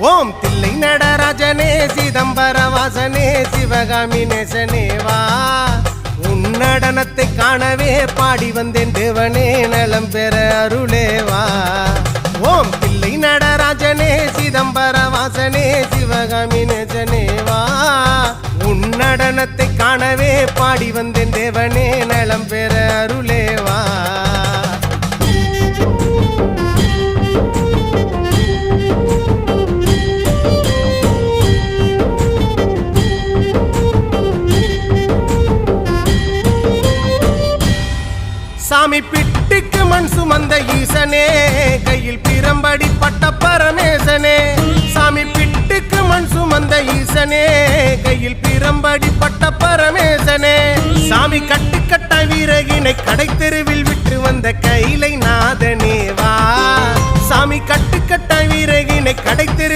ஓம் தில்லை நடராஜனே சிதம்பர வாசனே சிவகாமி நேசனே வா உன் நடனத்தை காணவே பாடி வந்தேன் தேவனே நலம் பெற அருளே வா ஓம் தில்லை நடராஜனே சிதம்பர வாசனே சிவகாமி நேசனே வா உன் நடனத்தை காணவே பாடி வந்தேன் தேவனே நலம் பெற அருளே வா சாமி பிட்டுக்கு மண் சுமந்த ஈசனே கையில் பிரம்படி பட்ட பரமேசனே சாமி பிட்டுக்கு மண் சுமந்த ஈசனே கையில் பிரம்படி பட்ட பரமேசனே சாமி கட்டுக்கட்ட வீரகினை கடை தெருவில் விட்டு வந்த கைலை நாதனே வா சாமி கட்டுக்கட்ட வீரகினை கடை தெரு